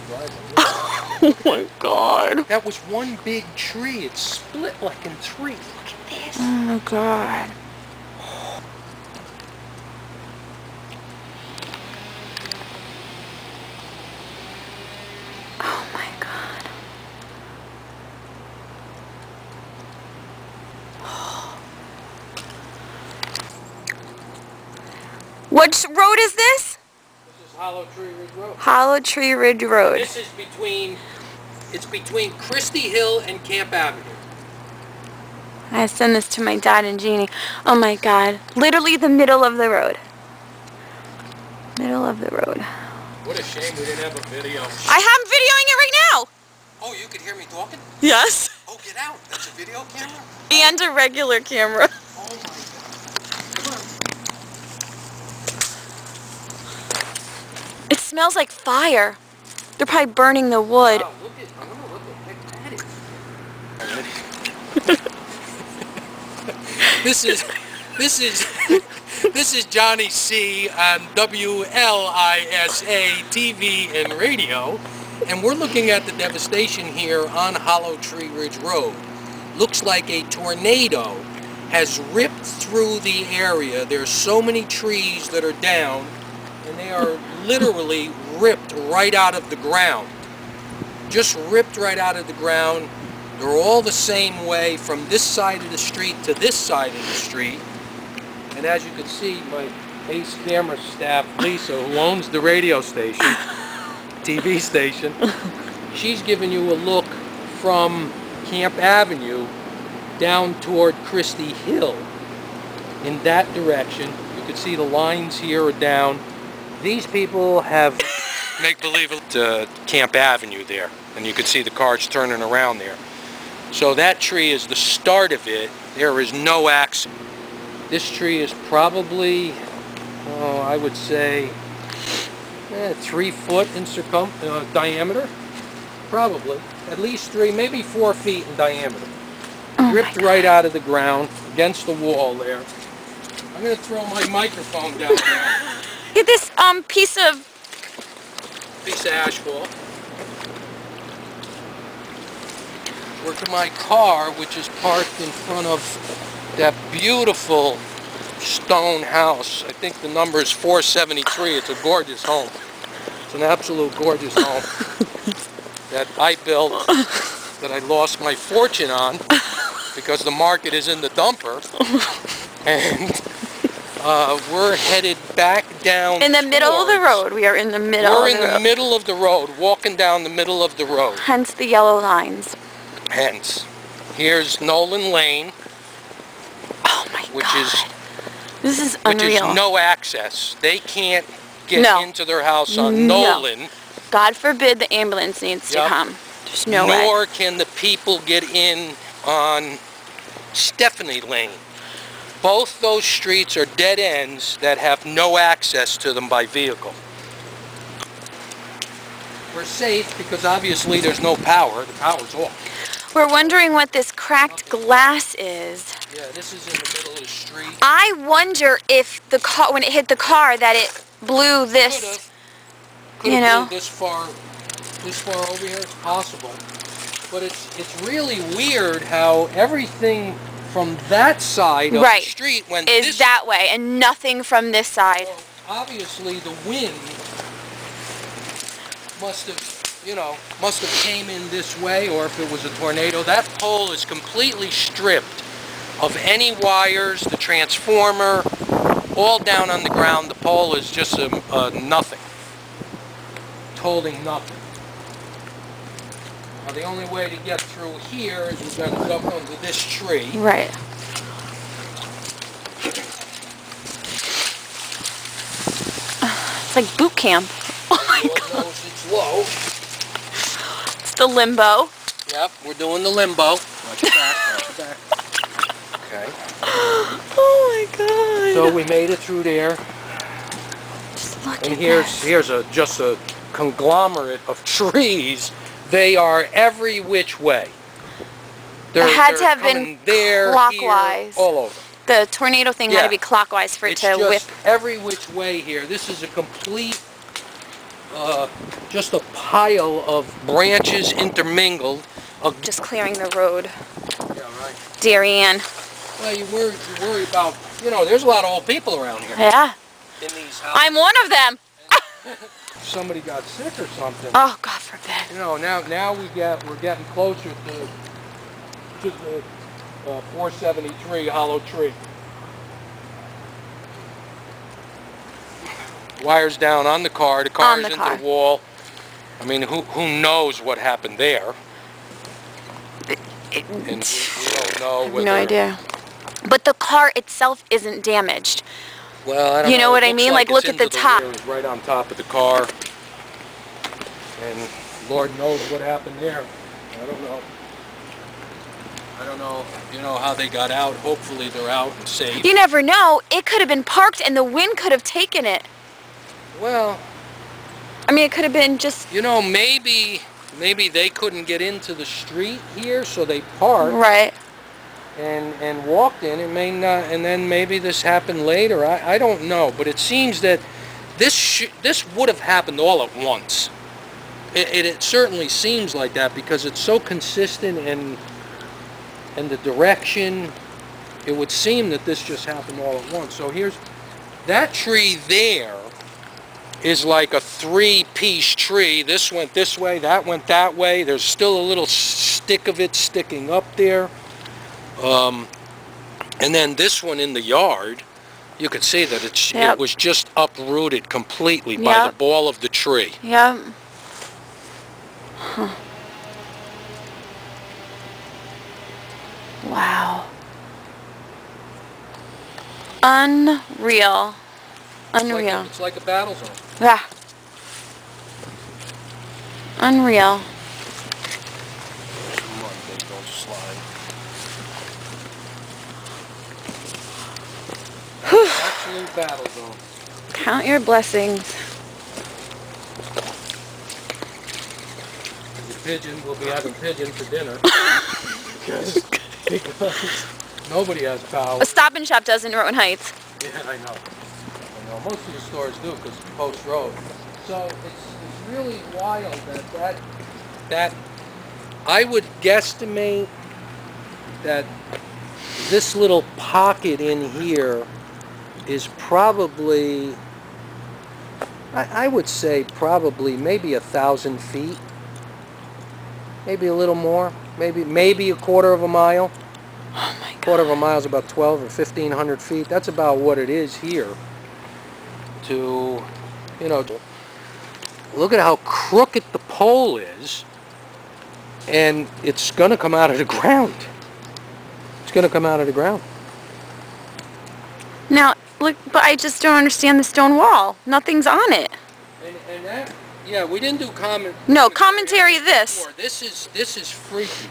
Oh my God. That was one big tree. It split like in three. Look at this. Oh my God. Oh my God. Which road is this? This is Hollow Tree Ridge Road. Hollow Tree Ridge Road. This is between Christie Hill and Camp Avenue. I send this to my dad and Jeannie. Oh my God. Literally the middle of the road. Middle of the road. What a shame we didn't have a video. I am videoing it right now. Oh, you could hear me talking? Yes. Oh, get out. That's a video camera? And a regular camera. Oh my God. Come on. It smells like fire. They're probably burning the wood. Wow, I don't know what the heck that is. This is Johnny C on WLISA TV and radio, and we're looking at the devastation here on Hollow Tree Ridge Road. Looks like a tornado has ripped through the area. There's so many trees that are down, and they are literally ripped right out of the ground. Just ripped right out of the ground. They're all the same way from this side of the street to this side of the street. And as you can see, my Ace camera staff, Lisa, who owns the radio station, TV station, she's giving you a look from Camp Avenue down toward Christie Hill. In that direction, you can see the lines here are down. These people have make-believe to Camp Avenue there, and you can see the cars turning around there. So that tree is the start of it. There is no access. This tree is probably, I would say, 3 foot in diameter. Probably. At least 3, maybe 4 feet in diameter. Oh Ripped right out of the ground against the wall there. I'm going to throw my microphone down there. Get this piece of asphalt. We're to my car, which is parked in front of that beautiful stone house. I think the number is 473. It's a gorgeous home. It's an absolute gorgeous home that I built, that I lost my fortune on because the market is in the dumper. And we're headed back down in the middle of the road. We are in the middle of the road. We're in the middle of the road, walking down the middle of the road. Hence the yellow lines. Hence. Here's Nolan Lane. Oh my God. This is unreal. Which is no access. They can't get into their house on Nolan. God forbid the ambulance needs to come. There's no way. Nor can the people get in on Stephanie Lane. Both those streets are dead ends that have no access to them by vehicle. We're safe because obviously there's no power. The power's off. We're wondering what this cracked glass is. Yeah, this is in the middle of the street. I wonder if the car, when it hit the car, that it blew this. Could have this far over here. It's possible, but it's really weird how everything from that side of the street went that way, and nothing from this side. Well, obviously, the wind must have came in this way, or if it was a tornado. That pole is completely stripped of any wires, the transformer, all down on the ground. The pole is just nothing. It's holding nothing. Now, the only way to get through here is we've got to jump under this tree. Right. It's like boot camp. Oh my God. It's low. It's the limbo. Yep, we're doing the limbo. Watch your back, watch your back. Okay. Oh my God. So we made it through there. Just look and at here's just a conglomerate of trees. They are every which way. It had to have been there, clockwise. Here, all over. The tornado thing had to be clockwise for it to whip. Every which way here. This is a complete just a pile of branches intermingled. Just clearing the road. Yeah, right. Darien. Well, you worry about, you know, there's a lot of old people around here. Yeah. In these houses. I'm one of them. Somebody got sick or something. Oh, God forbid. You know, now we're getting closer to the 473 hollow tree. Wires down on the car. The car's into the wall. I mean, who knows what happened there? And we don't know whether... No idea. But the car itself isn't damaged. Well, I don't know. You know what I mean? Like, look at the top. It was right on top of the car. And Lord knows what happened there. I don't know. I don't know, you know, how they got out. Hopefully they're out and safe. You never know. It could have been parked and the wind could have taken it. Well... I mean, it could have been just... You know, maybe they couldn't get into the street here, so they parked. Right. And walked in. It may not, and then maybe this happened later. I don't know, but it seems that this would have happened all at once. It certainly seems like that because it's so consistent and the direction. It would seem that this just happened all at once. So here's that tree there. Is like a three-piece tree. This went this way, that went that way. There's still a little stick of it sticking up there. And then this one in the yard, you could see that it was just uprooted completely by the ball of the tree. Yep. Huh. Wow. Unreal. Unreal. It's like a battle zone. Yeah. Unreal. Don't slide. Absolute battle zone. Count your blessings. The pigeon, we'll be having pigeon for dinner. because nobody has power. A Stop and Shop does in Rowan Heights. Yeah, I know. Most of the stores do because it's Post Road. So it's really wild that I would guesstimate that this little pocket in here is probably, I would say probably maybe 1,000 feet, maybe a little more, maybe a quarter of a mile. Oh my God. Quarter of a mile is about 12 or 1,500 feet. That's about what it is here. To, you know, look at how crooked the pole is, and it's going to come out of the ground. It's going to come out of the ground. Now, look, but I just don't understand the stone wall. Nothing's on it. And that, yeah, we didn't do commentary this. This is freaky.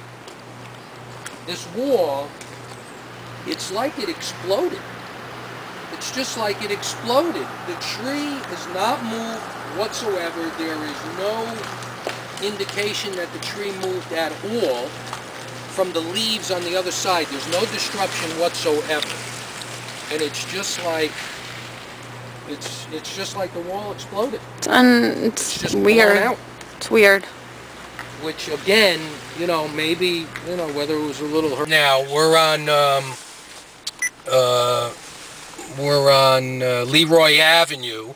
This wall, it's like it exploded. It's just like it exploded. The tree is not moved whatsoever. There is no indication that the tree moved at all from the leaves on the other side. There's no disruption whatsoever. And it's just like the wall exploded. It's just weird. Out. It's weird. Which again, you know, maybe, you know, whether it was a little hurt. Now we're on Leroy Avenue,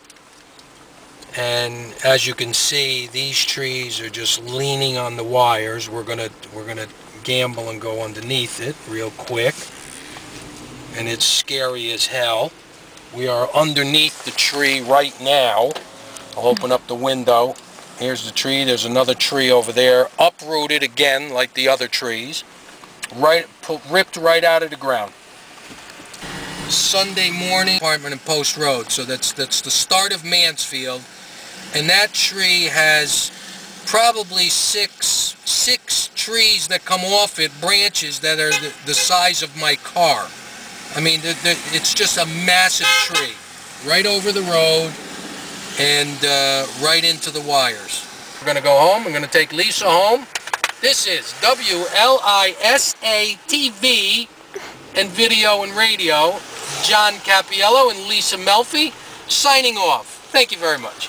and as you can see, these trees are just leaning on the wires. We're gonna gamble and go underneath it real quick, and it's scary as hell. We are underneath the tree right now. I'll open up the window. Here's the tree. There's another tree over there, uprooted again like the other trees, ripped right out of the ground. Sunday morning, apartment in Post Road. So that's the start of Mansfield, and that tree has probably six trees that come off it, branches that are the size of my car. I mean, it's just a massive tree, right over the road, and right into the wires. We're gonna go home. I'm gonna take Lisa home. This is WLISA TV and video and radio. John Cappiello and Lisa Melfi signing off. Thank you very much.